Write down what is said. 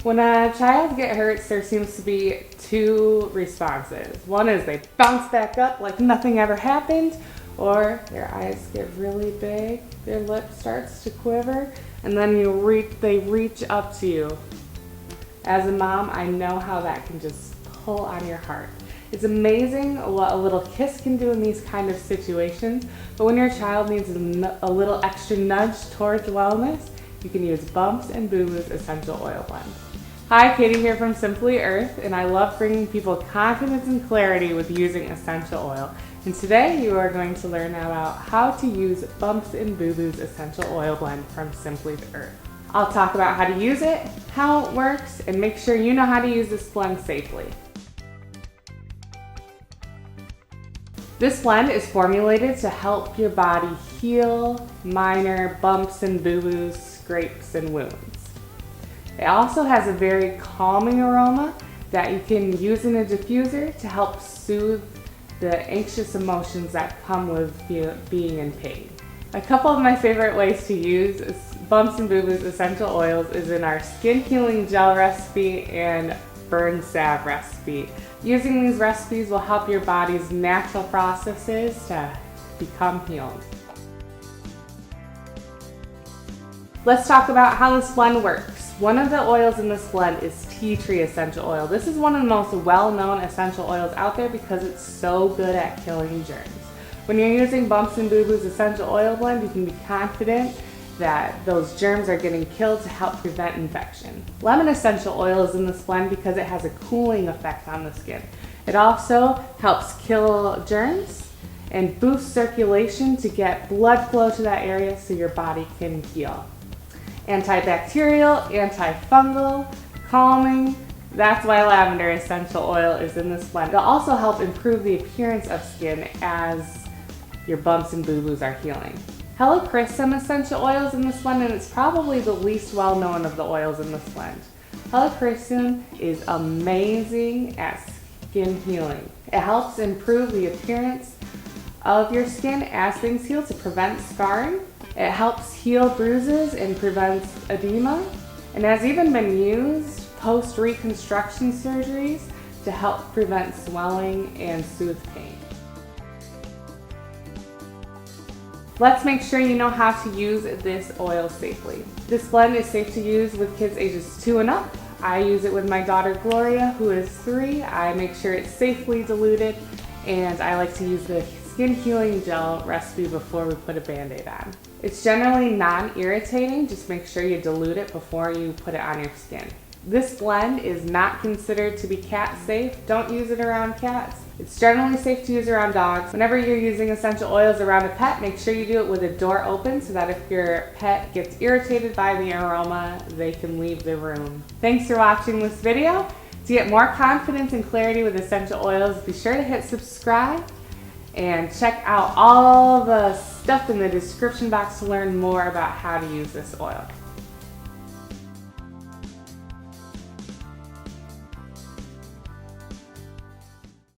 When a child gets hurt, there seems to be two responses. One is they bounce back up like nothing ever happened, or their eyes get really big, their lip starts to quiver, and then they reach up to you. As a mom, I know how that can just pull on your heart. It's amazing what a little kiss can do in these kind of situations, but when your child needs a little extra nudge towards wellness, you can use Bumps and Boo Boo's Essential Oil Blend. Hi, Katie here from Simply Earth, and I love bringing people confidence and clarity with using essential oil. And today you are going to learn about how to use Bumps and Boo Boo's Essential Oil Blend from Simply Earth. I'll talk about how to use it, how it works, and make sure you know how to use this blend safely. This blend is formulated to help your body heal minor bumps and boo-boos, scrapes, and wounds. It also has a very calming aroma that you can use in a diffuser to help soothe the anxious emotions that come with being in pain. A couple of my favorite ways to use Bumps and Boo Boo's essential oils is in our skin healing gel recipe and burn salve recipe. Using these recipes will help your body's natural processes to become healed. Let's talk about how this blend works. One of the oils in this blend is tea tree essential oil. This is one of the most well-known essential oils out there because it's so good at killing germs. When you're using Bumps and Boo Boo's essential oil blend, you can be confident that those germs are getting killed to help prevent infection. Lemon essential oil is in this blend because it has a cooling effect on the skin. It also helps kill germs and boost circulation to get blood flow to that area so your body can heal. Antibacterial, antifungal, calming. That's why lavender essential oil is in this blend. It'll also help improve the appearance of skin as your bumps and boo-boos are healing. Helichrysum Essential Oil is in this blend, and it's probably the least well-known of the oils in this blend. Helichrysum is amazing at skin healing. It helps improve the appearance of your skin as things heal to prevent scarring. It helps heal bruises and prevents edema, and has even been used post-reconstruction surgeries to help prevent swelling and soothe pain. Let's make sure you know how to use this oil safely. This blend is safe to use with kids ages 2 and up. I use it with my daughter Gloria, who is 3. I make sure it's safely diluted, and I like to use the skin healing gel recipe before we put a Band-Aid on. It's generally non-irritating, just make sure you dilute it before you put it on your skin. This blend is not considered to be cat safe. Don't use it around cats. It's generally safe to use around dogs. Whenever you're using essential oils around a pet, make sure you do it with a door open so that if your pet gets irritated by the aroma, they can leave the room. Thanks for watching this video. To get more confidence and clarity with essential oils, be sure to hit subscribe and check out all the stuff in the description box to learn more about how to use this oil.